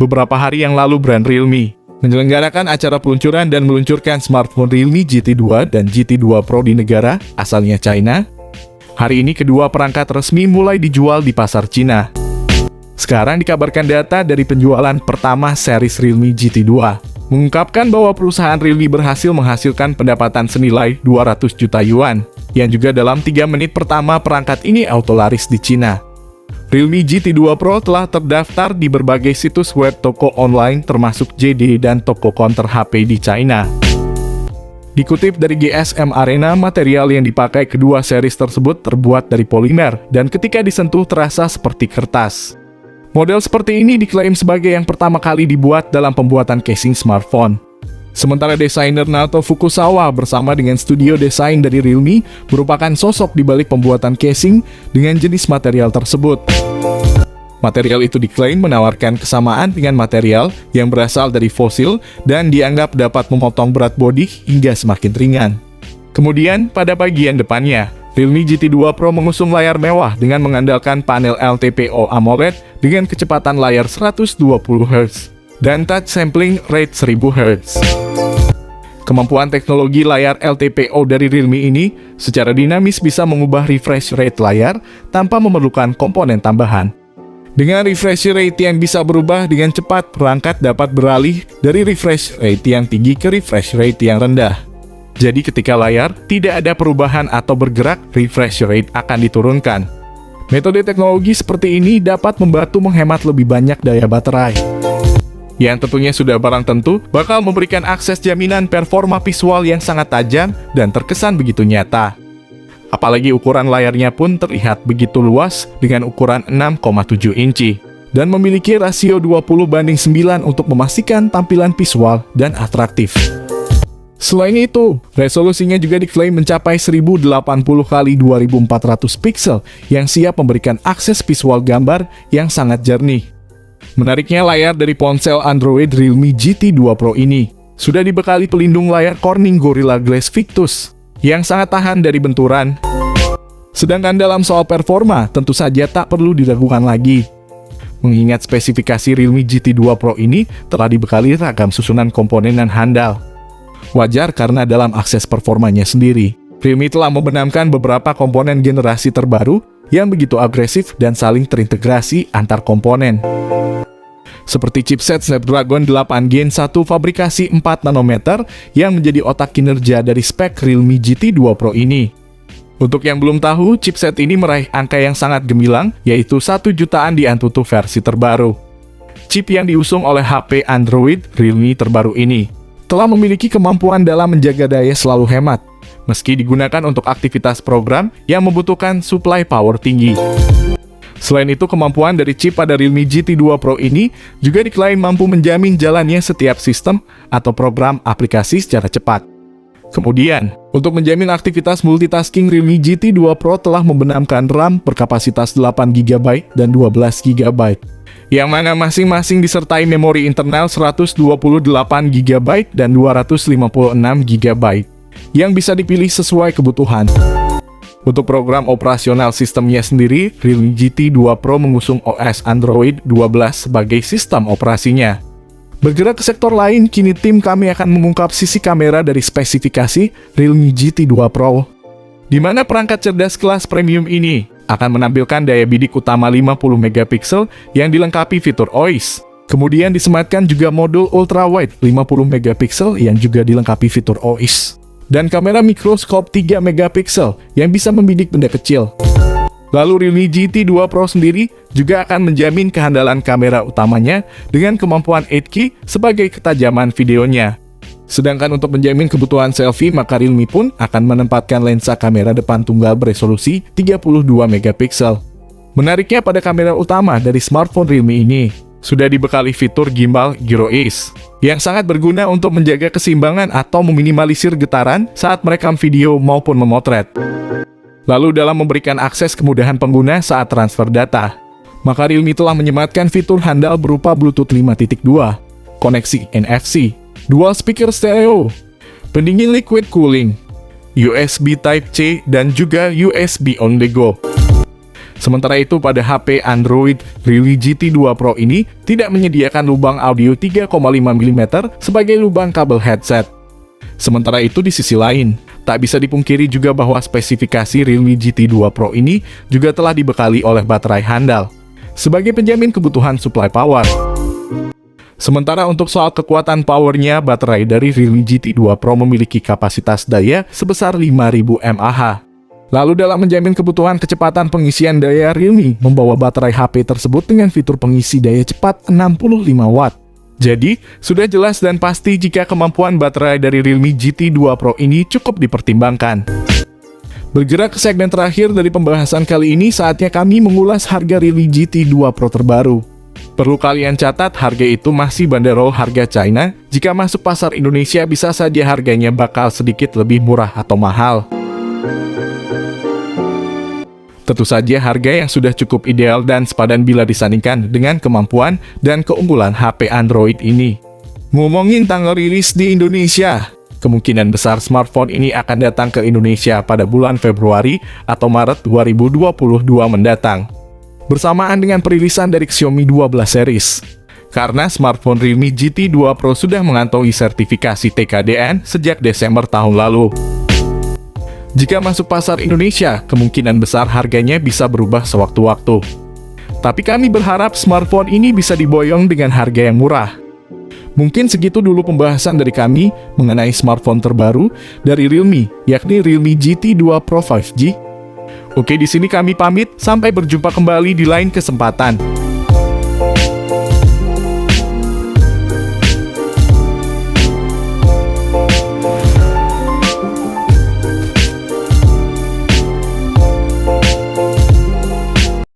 Beberapa hari yang lalu brand Realme menyelenggarakan acara peluncuran dan meluncurkan smartphone Realme GT 2 dan GT 2 Pro di negara asalnya China. Hari ini kedua perangkat resmi mulai dijual di pasar Cina. Sekarang dikabarkan data dari penjualan pertama series Realme GT 2 mengungkapkan bahwa perusahaan Realme berhasil menghasilkan pendapatan senilai 200 juta yuan, yang juga dalam 3 menit pertama perangkat ini auto laris di Cina. Realme GT 2 Pro telah terdaftar di berbagai situs web toko online termasuk JD dan toko counter HP di China. Dikutip dari GSM Arena, material yang dipakai kedua series tersebut terbuat dari polimer dan ketika disentuh terasa seperti kertas. Model seperti ini diklaim sebagai yang pertama kali dibuat dalam pembuatan casing smartphone. Sementara desainer Naoto Fukusawa bersama dengan studio desain dari Realme merupakan sosok di balik pembuatan casing dengan jenis material tersebut. Material itu diklaim menawarkan kesamaan dengan material yang berasal dari fosil dan dianggap dapat memotong berat bodi hingga semakin ringan. Kemudian, pada bagian depannya, Realme GT 2 Pro mengusung layar mewah dengan mengandalkan panel LTPO AMOLED dengan kecepatan layar 120 Hz dan touch sampling rate 1000 Hz. Kemampuan teknologi layar LTPO dari Realme ini secara dinamis bisa mengubah refresh rate layar tanpa memerlukan komponen tambahan. Dengan refresh rate yang bisa berubah dengan cepat, perangkat dapat beralih dari refresh rate yang tinggi ke refresh rate yang rendah. Jadi ketika layar tidak ada perubahan atau bergerak, refresh rate akan diturunkan. Metode teknologi seperti ini dapat membantu menghemat lebih banyak daya baterai, yang tentunya sudah barang tentu bakal memberikan akses jaminan performa visual yang sangat tajam dan terkesan begitu nyata. Apalagi ukuran layarnya pun terlihat begitu luas dengan ukuran 6,7 inci dan memiliki rasio 20:9 untuk memastikan tampilan visual dan atraktif. Selain itu, resolusinya juga diklaim mencapai 1080x2400 pixel yang siap memberikan akses visual gambar yang sangat jernih. Menariknya, layar dari ponsel Android Realme GT 2 Pro ini sudah dibekali pelindung layar Corning Gorilla Glass Victus yang sangat tahan dari benturan. Sedangkan dalam soal performa, tentu saja tak perlu diragukan lagi. Mengingat spesifikasi Realme GT 2 Pro ini telah dibekali ragam susunan komponen yang handal. Wajar karena dalam akses performanya sendiri, Realme telah membenamkan beberapa komponen generasi terbaru yang begitu agresif dan saling terintegrasi antar komponen. Seperti chipset Snapdragon 8 Gen 1 fabrikasi 4 nanometer yang menjadi otak kinerja dari spek Realme GT 2 Pro ini. Untuk yang belum tahu, chipset ini meraih angka yang sangat gemilang, yaitu 1 jutaan di Antutu versi terbaru. Chip yang diusung oleh HP Android Realme terbaru ini telah memiliki kemampuan dalam menjaga daya selalu hemat, meski digunakan untuk aktivitas program yang membutuhkan suplai power tinggi. Selain itu, kemampuan dari chip pada Realme GT 2 Pro ini juga diklaim mampu menjamin jalannya setiap sistem atau program aplikasi secara cepat. Kemudian, untuk menjamin aktivitas multitasking, Realme GT 2 Pro telah membenamkan RAM berkapasitas 8GB dan 12GB, yang mana masing-masing disertai memori internal 128GB dan 256GB, yang bisa dipilih sesuai kebutuhan. Untuk program operasional sistemnya sendiri, Realme GT 2 Pro mengusung OS Android 12 sebagai sistem operasinya. Bergerak ke sektor lain, kini tim kami akan mengungkap sisi kamera dari spesifikasi Realme GT 2 Pro, di mana perangkat cerdas kelas premium ini akan menampilkan daya bidik utama 50 megapiksel yang dilengkapi fitur OIS. Kemudian disematkan juga modul ultrawide 50 megapiksel yang juga dilengkapi fitur OIS. Dan kamera mikroskop 3 megapiksel yang bisa membidik benda kecil. Lalu Realme GT 2 Pro sendiri juga akan menjamin kehandalan kamera utamanya dengan kemampuan 8K sebagai ketajaman videonya. Sedangkan untuk menjamin kebutuhan selfie, maka Realme pun akan menempatkan lensa kamera depan tunggal beresolusi 32 megapiksel. Menariknya, pada kamera utama dari smartphone Realme ini sudah dibekali fitur gimbal Gyro Ace yang sangat berguna untuk menjaga keseimbangan atau meminimalisir getaran saat merekam video maupun memotret. Lalu dalam memberikan akses kemudahan pengguna saat transfer data, maka Realme telah menyematkan fitur handal berupa Bluetooth 5.2, koneksi NFC, dual speaker stereo, pendingin liquid cooling, USB Type-C, dan juga USB on the go. Sementara itu pada HP Android Realme GT 2 Pro ini tidak menyediakan lubang audio 3,5 mm sebagai lubang kabel headset. Sementara itu di sisi lain, tak bisa dipungkiri juga bahwa spesifikasi Realme GT 2 Pro ini juga telah dibekali oleh baterai handal sebagai penjamin kebutuhan supply power. Sementara untuk soal kekuatan powernya, baterai dari Realme GT 2 Pro memiliki kapasitas daya sebesar 5000 mAh. Lalu dalam menjamin kebutuhan kecepatan pengisian daya, Realme membawa baterai HP tersebut dengan fitur pengisi daya cepat 65 Watt. Jadi, sudah jelas dan pasti jika kemampuan baterai dari Realme GT 2 Pro ini cukup dipertimbangkan. Bergerak ke segmen terakhir dari pembahasan kali ini, saatnya kami mengulas harga Realme GT 2 Pro terbaru. Perlu kalian catat, harga itu masih banderol harga China. Jika masuk pasar Indonesia, bisa saja harganya bakal sedikit lebih murah atau mahal. Tentu saja harga yang sudah cukup ideal dan sepadan bila disandingkan dengan kemampuan dan keunggulan HP Android ini. Ngomongin tanggal rilis di Indonesia, kemungkinan besar smartphone ini akan datang ke Indonesia pada bulan Februari atau Maret 2022 mendatang, bersamaan dengan perilisan dari Xiaomi 12 series. Karena smartphone Realme GT 2 Pro sudah mengantongi sertifikasi TKDN sejak Desember tahun lalu. Jika masuk pasar Indonesia, kemungkinan besar harganya bisa berubah sewaktu-waktu. Tapi kami berharap smartphone ini bisa diboyong dengan harga yang murah. Mungkin segitu dulu pembahasan dari kami mengenai smartphone terbaru dari Realme, yakni Realme GT 2 Pro 5G. Oke, di sini kami pamit, sampai berjumpa kembali di lain kesempatan.